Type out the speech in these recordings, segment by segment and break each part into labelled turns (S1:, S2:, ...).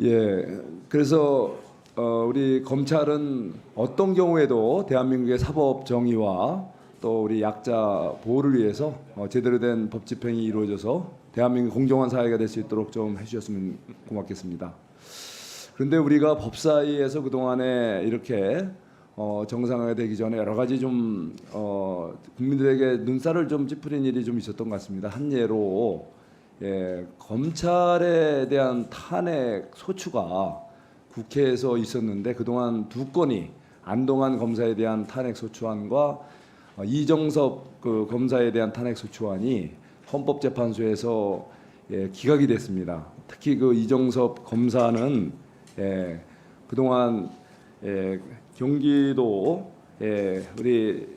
S1: 예, 그래서 우리 검찰은 어떤 경우에도 대한민국의 사법 정의와 또 우리 약자 보호를 위해서 제대로 된 법 집행이 이루어져서 대한민국 공정한 사회가 될 수 있도록 좀 해주셨으면 고맙겠습니다. 그런데 우리가 법사위에서 그동안에 이렇게 정상화가 되기 전에 여러 가지 좀 국민들에게 눈살을 좀 찌푸린 일이 좀 있었던 것 같습니다. 한 예로 검찰에 대한 탄핵 소추가 국회에서 있었는데 그동안 두 건이 안동환 검사에 대한 탄핵 소추안과 이정섭 그 검사에 대한 탄핵 소추안이 헌법재판소에서 기각이 됐습니다. 특히 그 이정섭 검사는 그동안 경기도 우리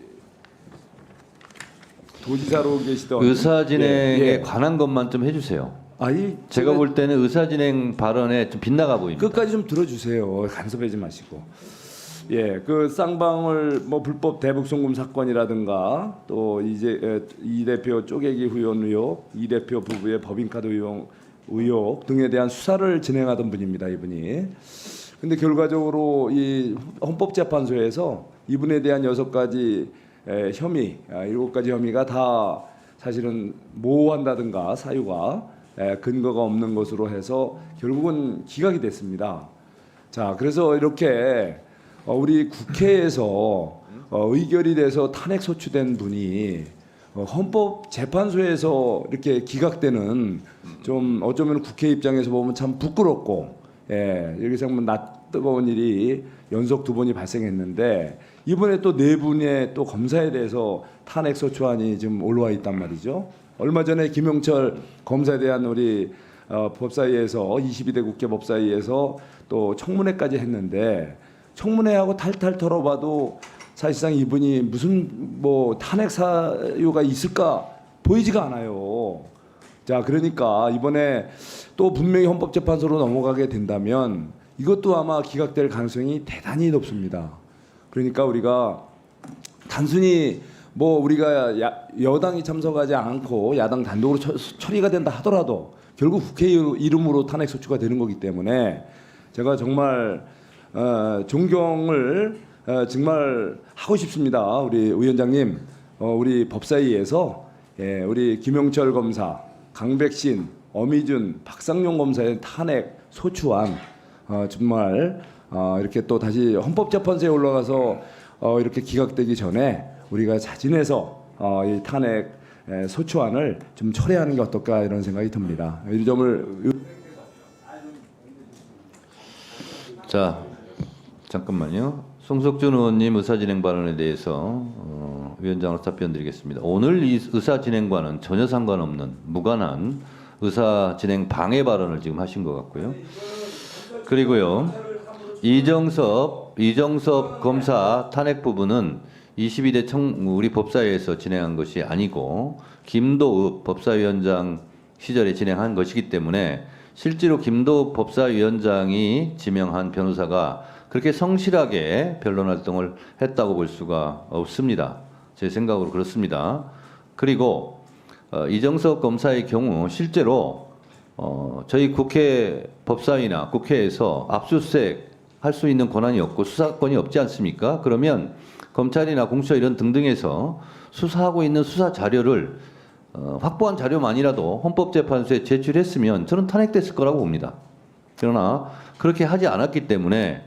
S1: 도지사로 계시던
S2: 의사 진행에 관한 것만 좀 해주세요. 제가 볼 때는 의사 진행 발언에 좀 빗나가 보입니다.
S1: 끝까지 좀 들어주세요. 간섭하지 마시고. 그 쌍방울 뭐 불법 대북 송금 사건이라든가 또 이제 이 대표 쪼개기 후원 의혹, 이 대표 부부의 법인카드 의혹 등에 대한 수사를 진행하던 분입니다. 이분이. 근데 결과적으로 이 헌법재판소에서 이분에 대한 6가지 혐의, 7가지 혐의가 다 사실은 모호한다든가 사유가 근거가 없는 것으로 해서 결국은 기각이 됐습니다. 자, 그래서 이렇게 우리 국회에서 의결이 돼서 탄핵 소추된 분이 헌법재판소에서 이렇게 기각되는 좀 어쩌면 국회 입장에서 보면 참 부끄럽고 여기서 보면 낯뜨거운 일이 연속 2번이 발생했는데 이번에 또 4분의 또 검사에 대해서 탄핵 소추안이 지금 올라와 있단 말이죠. 얼마 전에 김영철 검사에 대한 우리 법사위에서 22대 국회 법사위에서 또 청문회까지 했는데 청문회하고 탈탈 털어봐도 사실상 이분이 무슨 뭐 탄핵 사유가 있을까 보이지가 않아요. 자, 그러니까 이번에 또 분명히 헌법재판소로 넘어가게 된다면 이것도 아마 기각될 가능성이 대단히 높습니다. 그러니까 우리가 단순히 뭐 우리가 여당이 참석하지 않고 야당 단독으로 처리가 된다 하더라도 결국 국회 이름으로 탄핵 소추가 되는 거기 때문에 제가 정말 존경을 정말 하고 싶습니다. 우리 위원장님, 우리 법사위에서 우리 김영철 검사, 강백신, 어미준, 박상용 검사의 탄핵 소추안 정말 이렇게 또 다시 헌법재판소에 올라가서 이렇게 기각되기 전에 우리가 자진해서 이 탄핵 소추안을 좀 철회하는 게 어떨까 이런 생각이 듭니다. 이 점을
S2: 자, 잠깐만요. 송석준 의원님 의사진행 발언에 대해서 위원장으로 답변드리겠습니다. 오늘 이 의사진행과는 전혀 상관없는 무관한 의사진행 방해 발언을 지금 하신 것 같고요. 그리고요, 이정섭 검사 탄핵 부분은 22대 우리 법사위에서 진행한 것이 아니고 김도읍 법사위원장 시절에 진행한 것이기 때문에 실제로 김도읍 법사위원장이 지명한 변호사가 그렇게 성실하게 변론 활동을 했다고 볼 수가 없습니다. 제 생각으로 그렇습니다. 그리고 이정섭 검사의 경우 실제로 저희 국회 법사위나 국회에서 압수수색 할 수 있는 권한이 없고 수사권이 없지 않습니까? 그러면 검찰이나 공수처 이런 등등에서 수사하고 있는 수사 자료를 확보한 자료만이라도 헌법재판소에 제출했으면 저는 탄핵됐을 거라고 봅니다. 그러나 그렇게 하지 않았기 때문에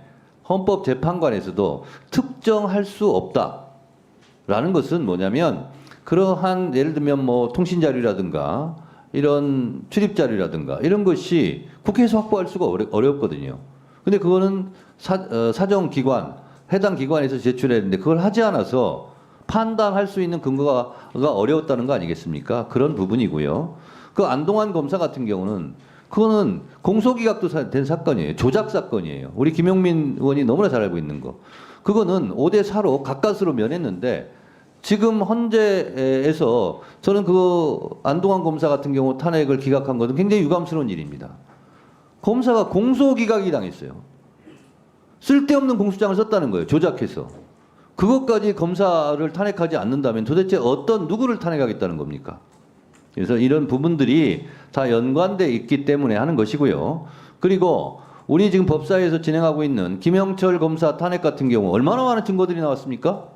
S2: 헌법재판관에서도 특정할 수 없다라는 것은 뭐냐면 그러한 예를 들면 뭐 통신자료라든가 이런 출입자료라든가 이런 것이 국회에서 확보할 수가 어렵거든요. 근데 그거는 사정기관, 해당 기관에서 제출해야 되는데 그걸 하지 않아서 판단할 수 있는 근거가 어려웠다는 거 아니겠습니까? 그런 부분이고요. 그 안동환 검사 같은 경우는 그거는 공소기각도 된 사건이에요. 조작 사건이에요. 우리 김용민 의원이 너무나 잘 알고 있는 거. 그거는 5대 4로 가까스로 면했는데 지금 헌재에서 저는 그 안동환 검사 같은 경우 탄핵을 기각한 것은 굉장히 유감스러운 일입니다. 검사가 공소기각이 당했어요. 쓸데없는 공소장을 썼다는 거예요. 조작해서. 그것까지 검사를 탄핵하지 않는다면 도대체 누구를 탄핵하겠다는 겁니까? 그래서 이런 부분들이 다 연관돼 있기 때문에 하는 것이고요. 그리고 우리 지금 법사위에서 진행하고 있는 김영철 검사 탄핵 같은 경우 얼마나 많은 증거들이 나왔습니까?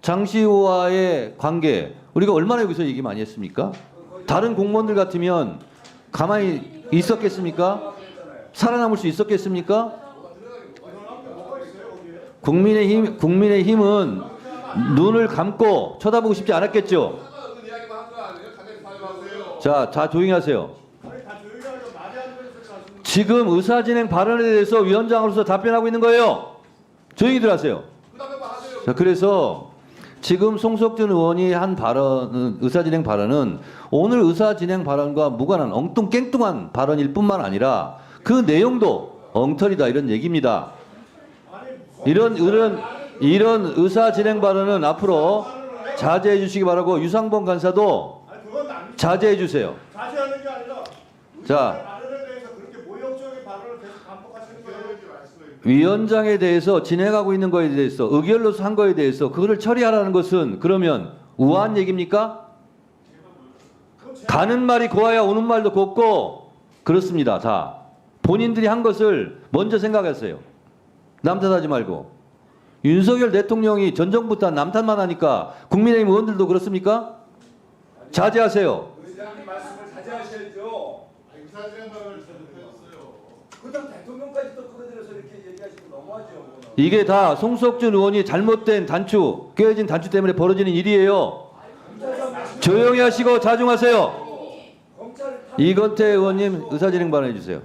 S2: 장시호와의 관계 우리가 얼마나 여기서 얘기 많이 했습니까? 다른 공무원들 같으면 가만히 있었겠습니까? 살아남을 수 있었겠습니까? 국민의힘은 눈을 감고 쳐다보고 싶지 않았겠죠. 자, 다 조용히 하세요. 지금 의사진행 발언에 대해서 위원장으로서 답변하고 있는 거예요. 조용히들 하세요. 자, 그래서 지금 송석준 의원이 한 발언은 의사진행 발언은 오늘 의사진행 발언과 무관한 엉뚱깽뚱한 발언일 뿐만 아니라 그 내용도 엉터리다 이런 얘기입니다. 이런 의사진행 발언은 앞으로 자제해 주시기 바라고 유상범 간사도 자제해 주세요.
S3: 자제하는 게 아니라
S2: 자,
S3: 발언에 대해서 그렇게 모욕적인 발언을 계속 반복하시는 거예요.
S2: 위원장에 대해서 진행하고 있는 거에 대해서 의결로서 한 거에 대해서 그거를 처리하라는 것은 그러면 우아한 얘기입니까? 가는 말이 고와야 오는 말도 곱고 그렇습니다. 다 본인들이 한 것을 먼저 생각하세요. 남 탓하지 말고. 윤석열 대통령이 전 정부터 남탓만 하니까 국민의힘 의원들도 그렇습니까? 자제하세요.
S1: 의장님 말씀을 자제하셔야죠.
S3: 의사진행 발언을 잘못했어요.
S1: 그다음 대통령까지 또 끌어들여서 이렇게 얘기하시면 너무하죠.
S2: 이게 다 송석준 의원이 잘못된 단추, 깨어진 단추 때문에 벌어지는 일이에요. 조용히 하시고 자중하세요. 이건태 의원님 의사진행 발언해 주세요.